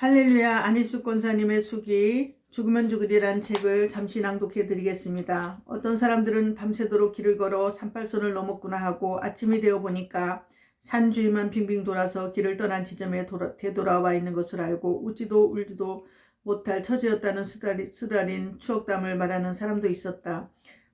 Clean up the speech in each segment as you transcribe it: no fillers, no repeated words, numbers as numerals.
할렐루야. 안희숙 권사님의 수기 죽으면 죽으리란 책을 잠시 낭독해 드리겠습니다. 어떤 사람들은 밤새도록 길을 걸어 산팔선을 넘었구나 하고 아침이 되어 보니까 산 주위만 빙빙 돌아서 길을 떠난 지점에 되돌아와 있는 것을 알고 웃지도 울지도 못할 처지였다는 쓰달린 추억담을 말하는 사람도 있었다.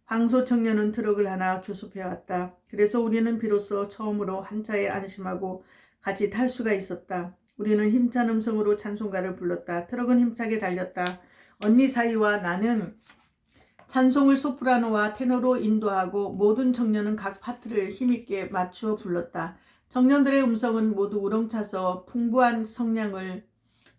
황소 청년은 트럭을 하나 교습해 왔다. 그래서 우리는 비로소 처음으로 한 차에 안심하고 같이 탈 수가 있었다. 우리는 힘찬 음성으로 찬송가를 불렀다. 트럭은 힘차게 달렸다. 언니 사이와 나는 찬송을 소프라노와 테너로 인도하고 모든 청년은 각 파트를 힘있게 맞추어 불렀다. 청년들의 음성은 모두 우렁차서 풍부한 성량을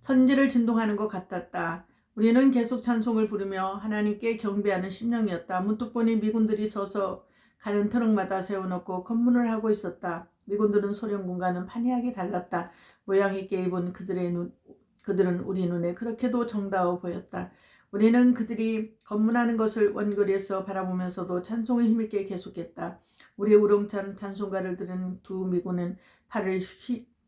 천지를 진동하는 것 같았다. 우리는 계속 찬송을 부르며 하나님께 경배하는 심령이었다. 문득 보니 미군들이 서서 가는 트럭마다 세워놓고 검문을 하고 있었다. 미군들은 소련군과는 판이하게 달랐다. 모양 있게 입은 그들은 우리 눈에 그렇게도 정다워 보였다. 우리는 그들이 검문하는 것을 원거리에서 바라보면서도 찬송을 힘있게 계속했다. 우리의 우렁찬 찬송가를 들은 두 미군은 팔을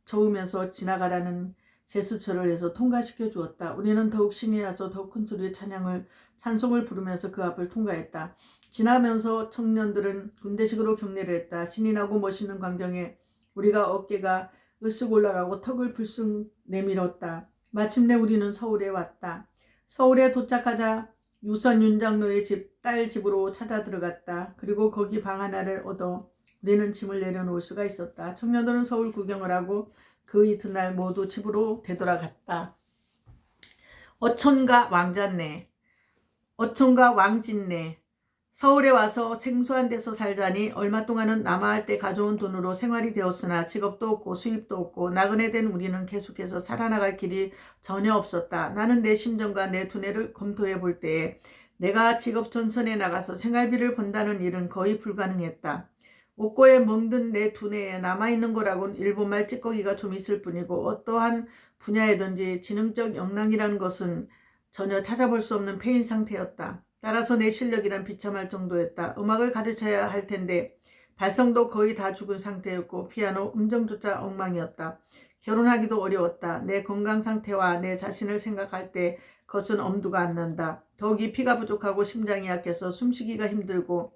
저으면서 지나가라는 제스처를 해서 통과시켜 주었다. 우리는 더욱 신이 나서 더욱 큰 소리의 찬송을 부르면서 그 앞을 통과했다. 지나면서 청년들은 군대식으로 경례를 했다. 신이 나고 멋있는 광경에 우리가 어깨가 으쓱 올라가고 턱을 불쑥 내밀었다. 마침내 우리는 서울에 왔다. 서울에 도착하자 유선 윤 장로의 딸 집으로 찾아 들어갔다. 그리고 거기 방 하나를 얻어 우리는 짐을 내려놓을 수가 있었다. 청년들은 서울 구경을 하고 그 이튿날 모두 집으로 되돌아갔다. 어촌과 왕진네. 서울에 와서 생소한 데서 살자니 얼마 동안은 남아할 때 가져온 돈으로 생활이 되었으나 직업도 없고 수입도 없고 나그네 된 우리는 계속해서 살아나갈 길이 전혀 없었다. 나는 내 심정과 내 두뇌를 검토해 볼 때에 내가 직업 전선에 나가서 생활비를 번다는 일은 거의 불가능했다. 옥고에 멍든 내 두뇌에 남아있는 거라곤 일본말 찌꺼기가 좀 있을 뿐이고 어떠한 분야에든지 지능적 역량이라는 것은 전혀 찾아볼 수 없는 폐인 상태였다. 따라서 내 실력이란 비참할 정도였다. 음악을 가르쳐야 할 텐데 발성도 거의 다 죽은 상태였고 피아노 음정조차 엉망이었다. 결혼하기도 어려웠다. 내 건강 상태와 내 자신을 생각할 때 그것은 엄두가 안 난다. 더욱이 피가 부족하고 심장이 약해서 숨쉬기가 힘들고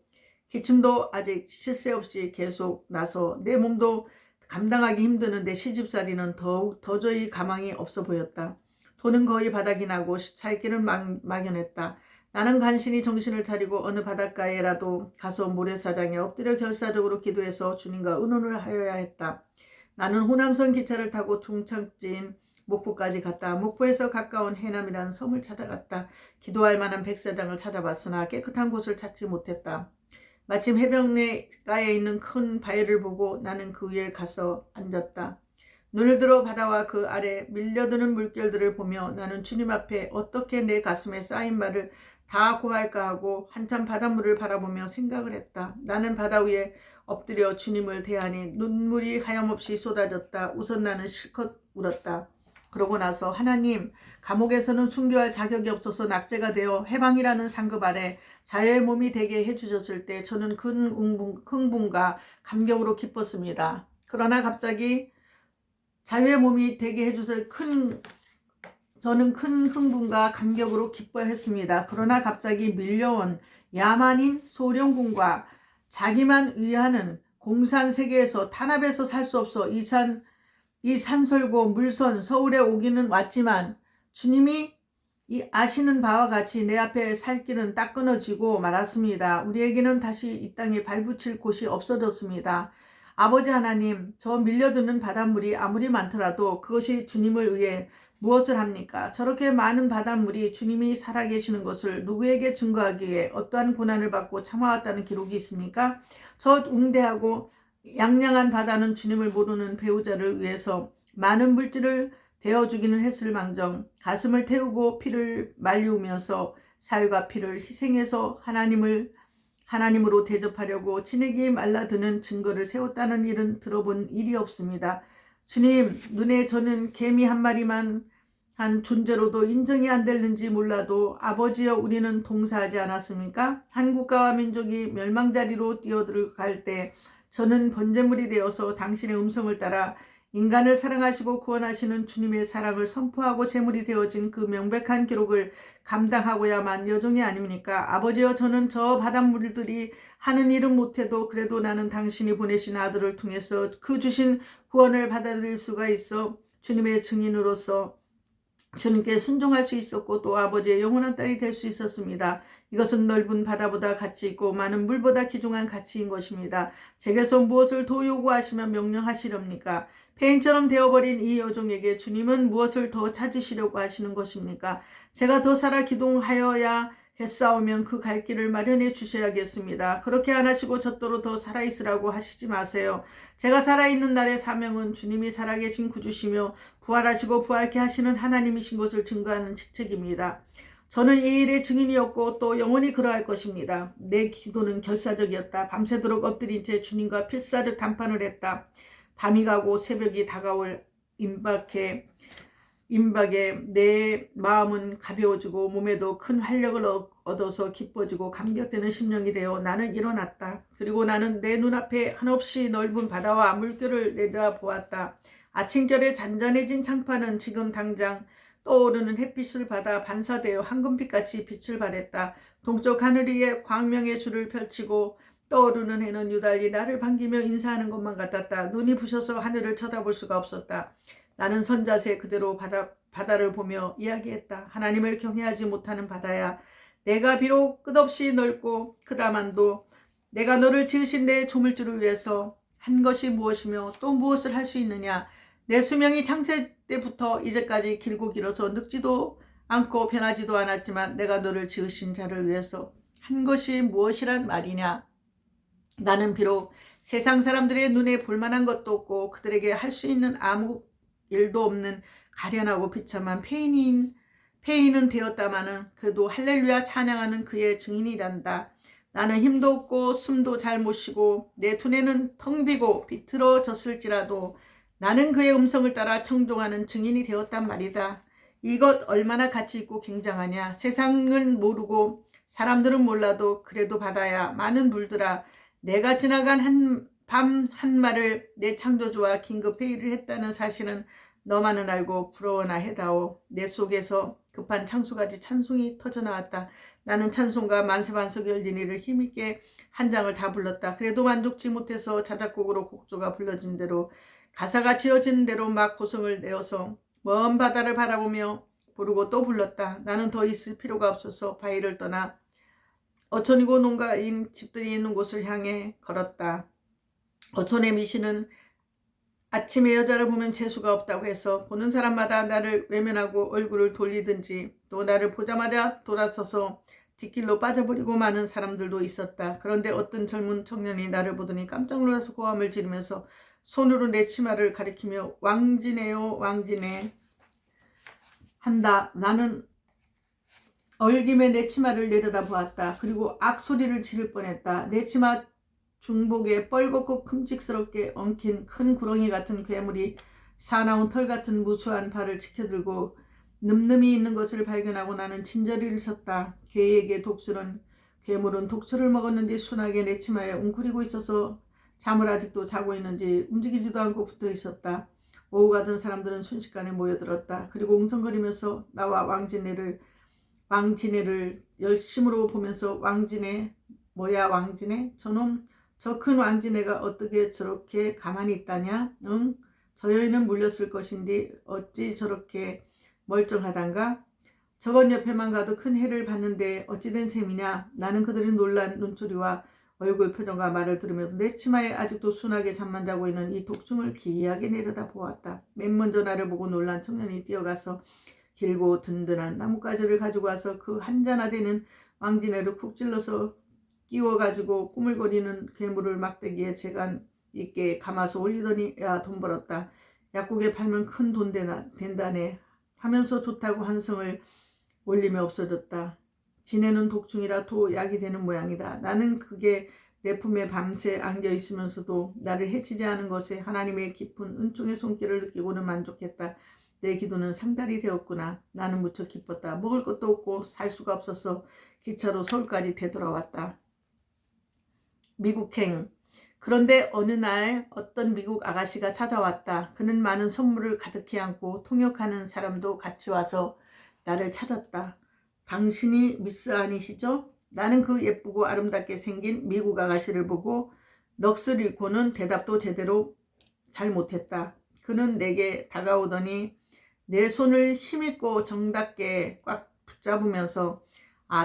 기침도 아직 쉴 새 없이 계속 나서 내 몸도 감당하기 힘드는데 시집살이는 더욱 도저히 가망이 없어 보였다. 돈은 거의 바닥이 나고 살 길은 막연했다. 나는 간신히 정신을 차리고 어느 바닷가에라도 가서 모래사장에 엎드려 결사적으로 기도해서 주님과 의논을 하여야 했다. 나는 호남선 기차를 타고 둥창진 목포까지 갔다. 목포에서 가까운 해남이라는 섬을 찾아갔다. 기도할 만한 백사장을 찾아봤으나 깨끗한 곳을 찾지 못했다. 마침 해변가에 있는 큰 바위를 보고 나는 그 위에 가서 앉았다. 눈을 들어 바다와 그 아래 밀려드는 물결들을 보며 나는 주님 앞에 어떻게 내 가슴에 쌓인 말을 다 고할까 하고 한참 바닷물을 바라보며 생각을 했다. 나는 바다 위에 엎드려 주님을 대하니 눈물이 하염없이 쏟아졌다. 우선 나는 실컷 울었다. 그러고 나서 하나님, 감옥에서는 순교할 자격이 없어서 낙제가 되어 해방이라는 상급 아래 자유의 몸이 되게 해주셨을 때 저는 큰 흥분과 감격으로 기뻤습니다. 그러나 갑자기 자유의 몸이 되게 해주셔서 저는 큰 흥분과 감격으로 기뻐했습니다. 그러나 갑자기 밀려온 야만인 소련군과 자기만 위하는 공산 세계에서 탄압해서 살 수 없어 이 산설고 물선 서울에 오기는 왔지만 주님이 아시는 바와 같이 내 앞에 살 길은 딱 끊어지고 말았습니다. 우리에게는 다시 이 땅에 발붙일 곳이 없어졌습니다. 아버지 하나님, 저 밀려드는 바닷물이 아무리 많더라도 그것이 주님을 위해 무엇을 합니까? 저렇게 많은 바닷물이 주님이 살아계시는 것을 누구에게 증거하기 위해 어떠한 고난을 받고 참아왔다는 기록이 있습니까? 저 웅대하고 양양한 바다는 주님을 모르는 배우자를 위해서 많은 물질을 되어주기는 했을 망정 가슴을 태우고 피를 말리우면서 살과 피를 희생해서 하나님으로 대접하려고 진액이 말라드는 증거를 세웠다는 일은 들어본 일이 없습니다. 주님, 눈에 저는 개미 한 마리만 한 존재로도 인정이 안 되는지 몰라도 아버지여 우리는 동사하지 않았습니까? 한 국가와 민족이 멸망자리로 뛰어들어갈 때 저는 번제물이 되어서 당신의 음성을 따라 인간을 사랑하시고 구원하시는 주님의 사랑을 선포하고 제물이 되어진 그 명백한 기록을 감당하고야만 여종이 아닙니까? 아버지여, 저는 저 바닷물들이 하는 일은 못해도 그래도 나는 당신이 보내신 아들을 통해서 그 주신 구원을 받아들일 수가 있어 주님의 증인으로서 주님께 순종할 수 있었고 또 아버지의 영원한 딸이 될 수 있었습니다. 이것은 넓은 바다보다 가치 있고 많은 물보다 귀중한 가치인 것입니다. 제게서 무엇을 더 요구하시면 명령하시렵니까? 폐인처럼 되어버린 이 여종에게 주님은 무엇을 더 찾으시려고 하시는 것입니까? 제가 더 살아 기동하여야 겠사오면 그 갈 길을 마련해 주셔야겠습니다. 그렇게 안 하시고 젖도로 더 살아있으라고 하시지 마세요. 제가 살아있는 날의 사명은 주님이 살아계신 구주시며 부활하시고 부활케 하시는 하나님이신 것을 증거하는 직책입니다. 저는 이 일의 증인이었고 또 영원히 그러할 것입니다. 내 기도는 결사적이었다. 밤새도록 엎드린 채 주님과 필사적 담판을 했다. 밤이 가고 새벽이 다가올 임박에 내 마음은 가벼워지고 몸에도 큰 활력을 얻어서 기뻐지고 감격되는 심령이 되어 나는 일어났다. 그리고 나는 내 눈앞에 한없이 넓은 바다와 물결을 내다보았다. 아침결에 잔잔해진 창파는 지금 당장 떠오르는 햇빛을 받아 반사되어 황금빛같이 빛을 발했다. 동쪽 하늘 위에 광명의 줄을 펼치고 떠오르는 해는 유달리 나를 반기며 인사하는 것만 같았다. 눈이 부셔서 하늘을 쳐다볼 수가 없었다. 나는 선자세 그대로 바다를 보며 이야기했다. 하나님을 경외하지 못하는 바다야, 내가 비록 끝없이 넓고 크다만도 내가 너를 지으신 내 조물주를 위해서 한 것이 무엇이며 또 무엇을 할 수 있느냐. 내 수명이 창세 때부터 이제까지 길고 길어서 늙지도 않고 변하지도 않았지만 내가 너를 지으신 자를 위해서 한 것이 무엇이란 말이냐. 나는 비록 세상 사람들의 눈에 볼만한 것도 없고 그들에게 할 수 있는 아무 일도 없는 가련하고 비참한 폐인은 되었다마는 그래도 할렐루야 찬양하는 그의 증인이란다. 나는 힘도 없고 숨도 잘 못 쉬고 내 두뇌는 텅 비고 비틀어졌을지라도 나는 그의 음성을 따라 청종하는 증인이 되었단 말이다. 이것 얼마나 가치 있고 굉장하냐. 세상은 모르고 사람들은 몰라도 그래도 바다야, 많은 물들아, 내가 지나간 밤 한마를 내 창조주와 긴급 회의를 했다는 사실은 너만은 알고 부러워나 해다오. 내 속에서 급한 창수같이 찬송이 터져나왔다. 나는 찬송가 만세반석 열린 이를 힘있게 한 장을 다 불렀다. 그래도 만족지 못해서 자작곡으로 곡조가 불러진 대로 가사가 지어지는 대로 막 고성을 내어서 먼 바다를 바라보며 부르고 또 불렀다. 나는 더 있을 필요가 없어서 바위를 떠나 어촌이고 농가인 집들이 있는 곳을 향해 걸었다. 어촌의 미신은 아침에 여자를 보면 재수가 없다고 해서 보는 사람마다 나를 외면하고 얼굴을 돌리든지 또 나를 보자마자 돌아서서 뒷길로 빠져버리고 마는 사람들도 있었다. 그런데 어떤 젊은 청년이 나를 보더니 깜짝 놀라서 고함을 지르면서 손으로 내 치마를 가리키며 왕지네요 왕지네 한다. 나는 얼김에 내 치마를 내려다보았다. 그리고 악소리를 지를 뻔했다. 내 치마 중복에 뻘겋고 큼직스럽게 엉킨 큰 구렁이 같은 괴물이 사나운 털 같은 무수한 발을 치켜들고 늠름히 있는 것을 발견하고 나는 진저리를 쳤다. 괴물은 독초를 먹었는지 순하게 내 치마에 웅크리고 있어서 잠을 아직도 자고 있는지 움직이지도 않고 붙어 있었다. 오후 같은 사람들은 순식간에 모여들었다. 그리고 웅성거리면서 나와 왕지네를 열심으로 보면서 왕지네, 뭐야 왕지네? 저놈, 저 큰 왕지네가 어떻게 저렇게 가만히 있다냐? 응? 저 여인은 물렸을 것인데 어찌 저렇게 멀쩡하단가? 저건 옆에만 가도 큰 해를 봤는데 어찌된 셈이냐? 나는 그들의 놀란 눈초리와 얼굴 표정과 말을 들으면서 내 치마에 아직도 순하게 잠만 자고 있는 이 독충을 기이하게 내려다보았다. 맨 먼저 나를 보고 놀란 청년이 뛰어가서 길고 든든한 나뭇가지를 가지고 와서 그 한자나 되는 왕지네를 쿡 찔러서 끼워가지고 꾸물거리는 괴물을 막대기에 재간 있게 감아서 올리더니 야, 돈 벌었다. 약국에 팔면 큰 돈 된다네 하면서 좋다고 한성을 올리며 없어졌다. 지네는 독충이라 도 약이 되는 모양이다. 나는 그게 내 품에 밤새 안겨 있으면서도 나를 해치지 않은 것에 하나님의 깊은 은총의 손길을 느끼고는 만족했다. 내 기도는 상달이 되었구나. 나는 무척 기뻤다. 먹을 것도 없고 살 수가 없어서 기차로 서울까지 되돌아왔다. 미국행. 그런데 어느 날 어떤 미국 아가씨가 찾아왔다. 그는 많은 선물을 가득히 안고 통역하는 사람도 같이 와서 나를 찾았다. 당신이 미스 아니시죠? 나는 그 예쁘고 아름답게 생긴 미국 아가씨를 보고 넋을 잃고는 대답도 제대로 잘 못했다. 그는 내게 다가오더니 내 손을 힘있고 정답게 꽉 붙잡으면서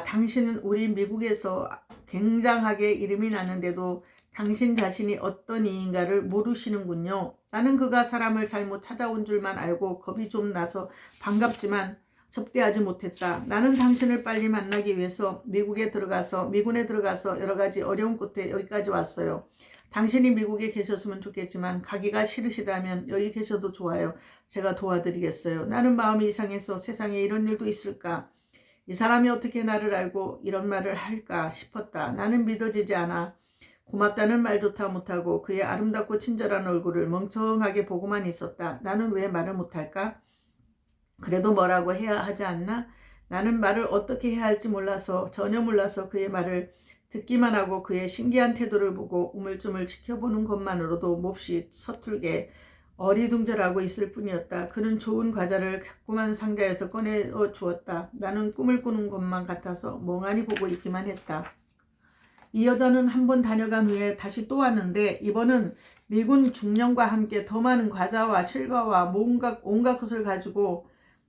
당신은 우리 미국에서 굉장하게 이름이 나는데도 당신 자신이 어떤 이인가를 모르시는군요. 나는 그가 사람을 잘못 찾아온 줄만 알고 겁이 좀 나서 반갑지만 접대하지 못했다. 나는 당신을 빨리 만나기 위해서 미군에 들어가서 여러 가지 어려운 끝에 여기까지 왔어요. 당신이 미국에 계셨으면 좋겠지만 가기가 싫으시다면 여기 계셔도 좋아요. 제가 도와드리겠어요. 나는 마음이 이상해서 세상에 이런 일도 있을까? 이 사람이 어떻게 나를 알고 이런 말을 할까 싶었다. 나는 믿어지지 않아. 고맙다는 말조차 못하고 그의 아름답고 친절한 얼굴을 멍청하게 보고만 있었다. 나는 왜 말을 못할까? 그래도 뭐라고 해야 하지 않나? 나는 말을 어떻게 해야 할지 전혀 몰라서 그의 말을 듣기만 하고 그의 신기한 태도를 보고 우물쭈물 지켜보는 것만으로도 몹시 서툴게 어리둥절하고 있을 뿐이었다. 그는 좋은 과자를 자꾸만 상자에서 꺼내어 주었다. 나는 꿈을 꾸는 것만 같아서 멍하니 보고 있기만 했다. 이 여자는 한 번 다녀간 후에 다시 또 왔는데 이번은 미군 중령과 함께 더 많은 과자와 실과와 온갖 것을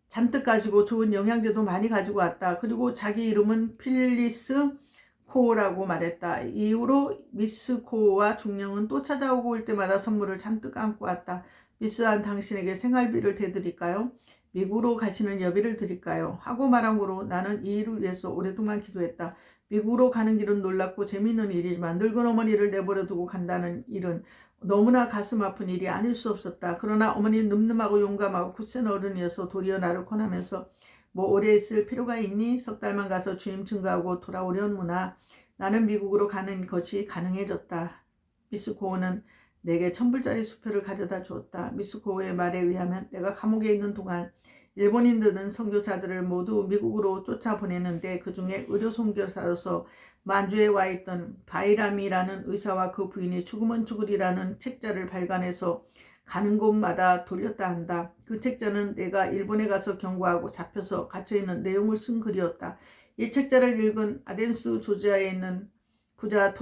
잔뜩 가지고 좋은 영양제도 많이 가지고 왔다. 그리고 자기 이름은 필리스 코어라고 말했다. 이후로 미스 코어와 중령은 또 찾아오고 올 때마다 선물을 잔뜩 안고 왔다. 미스한 당신에게 생활비를 대드릴까요? 미국으로 가시는 여비를 드릴까요? 하고 말한 거로 나는 이 일을 위해서 오랫동안 기도했다. 미국으로 가는 길은 놀랍고 재미있는 일이지만 늙은 어머니를 내버려 두고 간다는 일은 너무나 가슴 아픈 일이 아닐 수 없었다. 그러나 어머니는 늠름하고 용감하고 굳센 어른이어서 도리어 나를 권하면서 뭐 오래 있을 필요가 있니? 석 달만 가서 주님 증거하고 돌아오려무나. 나는 미국으로 가는 것이 가능해졌다. 미스 고어는 내게 1000불짜리 수표를 가져다 주었다. 미스 고어의 말에 의하면 내가 감옥에 있는 동안 일본인들은 선교사들을 모두 미국으로 쫓아보내는데 그 중에 의료 선교사로서 만주에 와 있던 바이람이라는 의사와 그 부인이 죽으면 죽으리라는 책자를 발간해서 가는 곳마다 돌렸다 한다. 그 책자는 내가 일본에 가서 경고하고 잡혀서 갇혀있는 내용을 쓴 글이었다. 이 책자를 읽은 아덴스 조지아에 있는 부자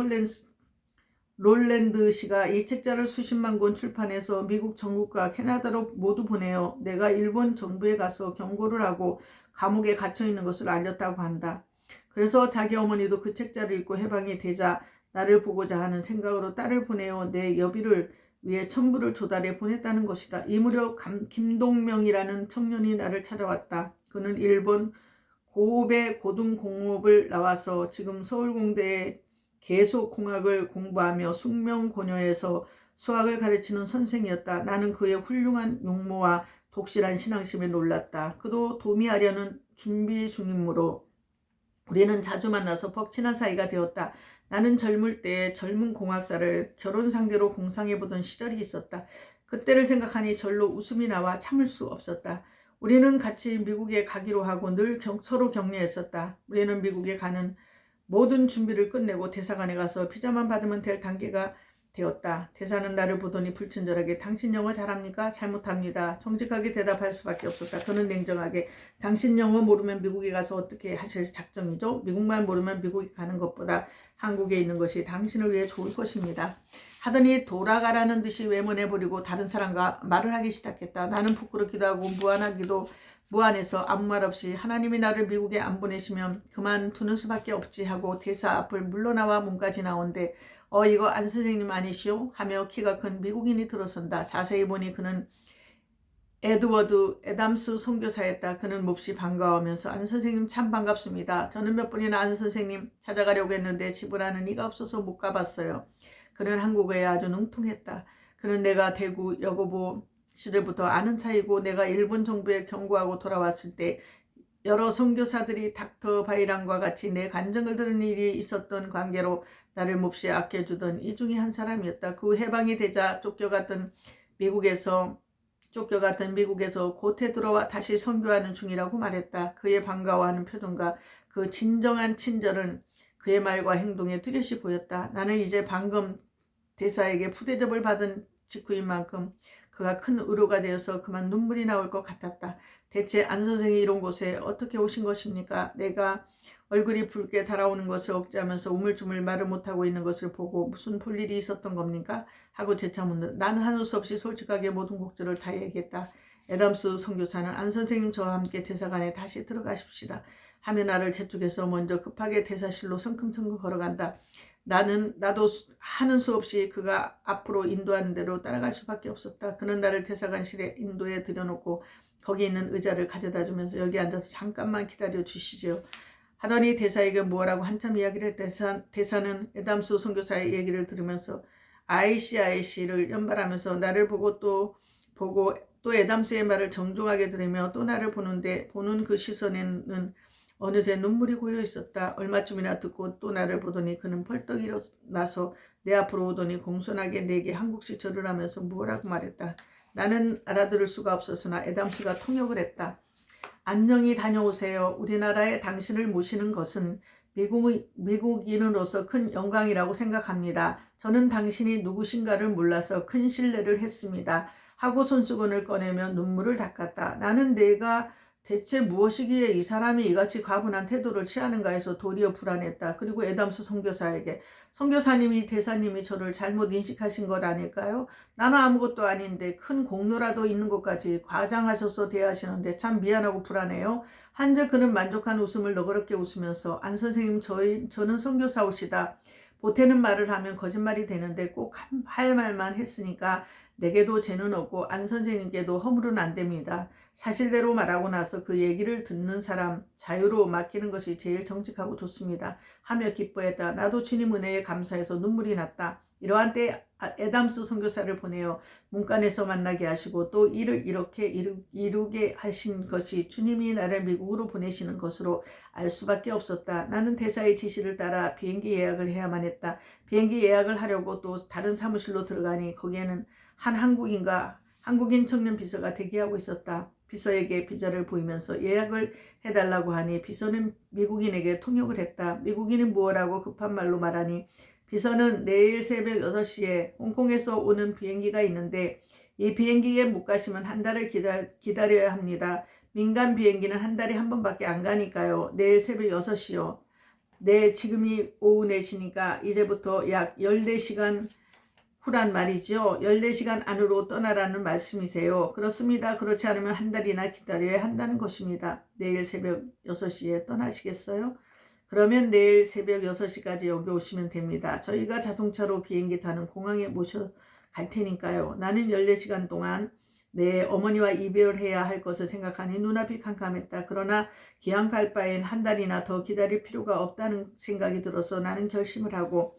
롤랜드 씨가 이 책자를 수십만 권 출판해서 미국 전국과 캐나다로 모두 보내어 내가 일본 정부에 가서 경고를 하고 감옥에 갇혀있는 것을 알렸다고 한다. 그래서 자기 어머니도 그 책자를 읽고 해방이 되자 나를 보고자 하는 생각으로 딸을 보내어 내 여비를 위해 1000불을 조달해 보냈다는 것이다. 이 무렵 김동명이라는 청년이 나를 찾아왔다. 그는 일본 고읍의 고등공업을 나와서 지금 서울공대에 계속 공학을 공부하며 숙명고녀에서 수학을 가르치는 선생이었다. 나는 그의 훌륭한 용모와 독실한 신앙심에 놀랐다. 그도 도미하려는 준비 중이므로 우리는 자주 만나서 퍽 친한 사이가 되었다. 나는 젊을 때 젊은 공학사를 결혼 상대로 공상해보던 시절이 있었다. 그때를 생각하니 절로 웃음이 나와 참을 수 없었다. 우리는 같이 미국에 가기로 하고 늘 서로 격려했었다. 우리는 미국에 가는 모든 준비를 끝내고 대사관에 가서 비자만 받으면 될 단계가 되었다. 대사는 나를 보더니 불친절하게 당신 영어 잘합니까? 잘못합니다. 정직하게 대답할 수밖에 없었다. 그는 냉정하게 당신 영어 모르면 미국에 가서 어떻게 하실 작정이죠? 미국말 모르면 미국에 가는 것보다 한국에 있는 것이 당신을 위해 좋을 것입니다. 하더니 돌아가라는 듯이 외면해버리고 다른 사람과 말을 하기 시작했다. 나는 부끄럽기도 하고 무안해서 아무 말 없이 하나님이 나를 미국에 안 보내시면 그만두는 수밖에 없지 하고 대사 앞을 물러나와 문까지 나온데 이거 안 선생님 아니시오? 하며 키가 큰 미국인이 들어선다. 자세히 보니 그는 에드워드 애담스 선교사였다. 그는 몹시 반가워하면서 안 선생님 참 반갑습니다. 저는 몇 번이나 안 선생님 찾아가려고 했는데 지불하는 이가 없어서 못 가봤어요. 그는 한국어에 아주 능통했다. 그는 내가 대구 여고보 시절부터 아는 사이고 내가 일본 정부에 경고하고 돌아왔을 때 여러 선교사들이 닥터 바이랑과 같이 내 간증을 들은 일이 있었던 관계로 나를 몹시 아껴주던 이 중에 한 사람이었다. 그 해방이 되자 쫓겨갔던 미국에서 곧해 들어와 다시 선교하는 중이라고 말했다. 그의 반가워하는 표정과 그 진정한 친절은 그의 말과 행동에 뚜렷이 보였다. 나는 이제 방금 대사에게 푸대접을 받은 직후인 만큼 그가 큰 의료가 되어서 그만 눈물이 나올 것 같았다. 대체 안 선생이 이런 곳에 어떻게 오신 것입니까? 내가 얼굴이 붉게 달아오는 것을 억제하면서 우물쭈물 말을 못하고 있는 것을 보고 무슨 볼 일이 있었던 겁니까? 하고 재차 묻는. 나는 하는 수 없이 솔직하게 모든 곡절을 다 얘기했다. 애담스 선교사는 안 선생님 저와 함께 대사관에 다시 들어가십시다. 하며 나를 재촉해서 먼저 급하게 대사실로 성큼성큼 걸어간다. 나도 하는 수 없이 그가 앞으로 인도하는 대로 따라갈 수밖에 없었다. 그는 나를 대사관실에 인도에 들여놓고 거기 있는 의자를 가져다 주면서 여기 앉아서 잠깐만 기다려 주시죠. 하더니 대사에게 무엇라고 한참 이야기를 했다. 대사는 애담스 선교사의 얘기를 들으면서 아이씨를 연발하면서 나를 보고 또 애담스의 말을 정중하게 들으며 또 나를 보는데 보는 그 시선에는 어느새 눈물이 고여 있었다. 얼마쯤이나 듣고 또 나를 보더니 그는 벌떡 일어나서 내 앞으로 오더니 공손하게 내게 한국식 절을 하면서 무엇라고 말했다. 나는 알아들을 수가 없었으나 애담스가 통역을 했다. 안녕히 다녀오세요. 우리나라에 당신을 모시는 것은 미국인으로서 큰 영광이라고 생각합니다. 저는 당신이 누구신가를 몰라서 큰 신뢰를 했습니다. 하고 손수건을 꺼내며 눈물을 닦았다. 나는 내가 대체 무엇이기에 이 사람이 이같이 과분한 태도를 취하는가 해서 도리어 불안했다. 그리고 애담스 선교사에게 선교사님이 대사님이 저를 잘못 인식하신 것 아닐까요? 나는 아무것도 아닌데 큰 공로라도 있는 것까지 과장하셔서 대하시는데 참 미안하고 불안해요. 한즉 그는 만족한 웃음을 너그럽게 웃으면서 안 선생님 저는 선교사오시다. 보태는 말을 하면 거짓말이 되는데 꼭 할 말만 했으니까 내게도 죄는 없고 안 선생님께도 허물은 안 됩니다. 사실대로 말하고 나서 그 얘기를 듣는 사람 자유로 맡기는 것이 제일 정직하고 좋습니다. 하며 기뻐했다. 나도 주님 은혜에 감사해서 눈물이 났다. 이러한 때 애담스 선교사를 보내어 문간에서 만나게 하시고 또 이를 이렇게 이루게 하신 것이 주님이 나를 미국으로 보내시는 것으로 알 수밖에 없었다. 나는 대사의 지시를 따라 비행기 예약을 해야만 했다. 비행기 예약을 하려고 또 다른 사무실로 들어가니 거기에는 한 한국인 청년 비서가 대기하고 있었다. 비서에게 비자를 보이면서 예약을 해달라고 하니 비서는 미국인에게 통역을 했다. 미국인이 무엇라고 급한 말로 말하니 비서는 내일 새벽 6시에 홍콩에서 오는 비행기가 있는데 이 비행기에 못 가시면 한 달을 기다려야 합니다. 민간 비행기는 한 달에 한 번밖에 안 가니까요. 내일 새벽 6시요. 네, 지금이 오후 4시니까 이제부터 약 14시간 후란 말이죠. 14시간 안으로 떠나라는 말씀이세요. 그렇습니다. 그렇지 않으면 한 달이나 기다려야 한다는 것입니다. 내일 새벽 6시에 떠나시겠어요? 그러면 내일 새벽 6시까지 여기 오시면 됩니다. 저희가 자동차로 비행기 타는 공항에 모셔 갈 테니까요. 나는 14시간 동안 내 어머니와 이별해야 할 것을 생각하니 눈앞이 캄캄했다. 그러나 기왕 갈 바엔 한 달이나 더 기다릴 필요가 없다는 생각이 들어서 나는 결심을 하고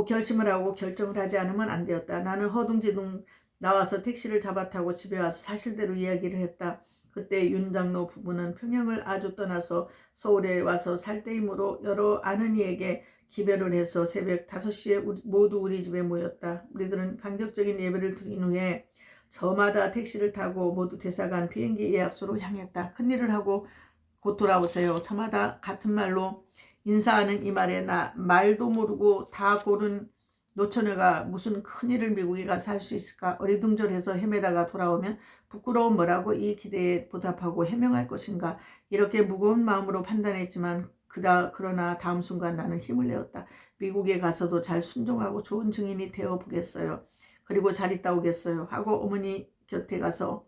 결정을 하지 않으면 안 되었다. 나는 허둥지둥 나와서 택시를 잡아 타고 집에 와서 사실대로 이야기를 했다. 그때 윤 장로 부부는 평양을 아주 떠나서 서울에 와서 살 때이므로 여러 아는 이에게 기별을 해서 새벽 5시에 모두 우리 집에 모였다. 우리들은 간격적인 예배를 드린 후에 저마다 택시를 타고 모두 대사관 비행기 예약소로 향했다. 큰일을 하고 곧 돌아오세요. 저마다 같은 말로 인사하는 이 말에 나 말도 모르고 다 고른 노처녀가 무슨 큰일을 미국에 가서 할 수 있을까? 어리둥절해서 헤매다가 돌아오면 부끄러운 뭐라고 이 기대에 보답하고 해명할 것인가? 이렇게 무거운 마음으로 판단했지만 그러나 다음 순간 나는 힘을 내었다. 미국에 가서도 잘 순종하고 좋은 증인이 되어 보겠어요. 그리고 잘 있다 오겠어요. 하고 어머니 곁에 가서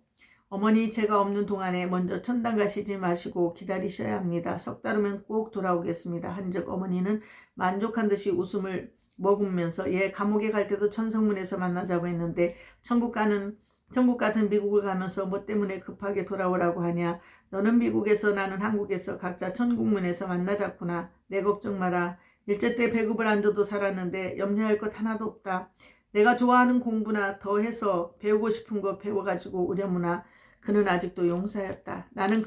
어머니 제가 없는 동안에 먼저 천당 가시지 마시고 기다리셔야 합니다. 석 달이면 꼭 돌아오겠습니다. 한즉 어머니는 만족한 듯이 웃음을 머금으면서 감옥에 갈 때도 천성문에서 만나자고 했는데 천국 같은 미국을 가면서 뭐 때문에 급하게 돌아오라고 하냐. 너는 미국에서 나는 한국에서 각자 천국문에서 만나자꾸나. 내 걱정 마라. 일제 때 배급을 안 줘도 살았는데 염려할 것 하나도 없다. 내가 좋아하는 공부나 더 해서 배우고 싶은 거 배워가지고 오려무나. 그는 아직도 용사였다. 나는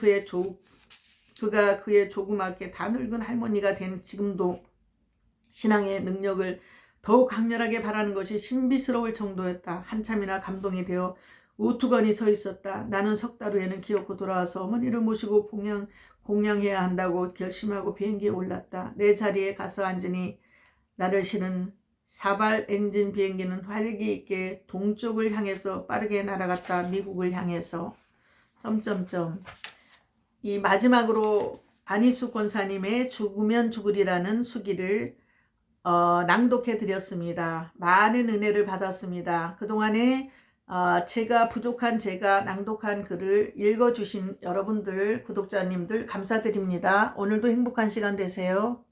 그가 그의 조그맣게 다 늙은 할머니가 된 지금도 신앙의 능력을 더욱 강렬하게 바라는 것이 신비스러울 정도였다. 한참이나 감동이 되어 우두거니 서 있었다. 나는 석 달 후에는 기어코 돌아와서 어머니를 모시고 공양해야 한다고 결심하고 비행기에 올랐다. 내 자리에 가서 앉으니 나를 실은 사발 엔진 비행기는 활기 있게 동쪽을 향해서 빠르게 날아갔다. 미국을 향해서 점점점. 이 마지막으로 안희수 권사님의 죽으면 죽으리라는 수기를 낭독해 드렸습니다. 많은 은혜를 받았습니다. 그동안에 제가 부족한 제가 낭독한 글을 읽어주신 여러분들 구독자님들 감사드립니다. 오늘도 행복한 시간 되세요.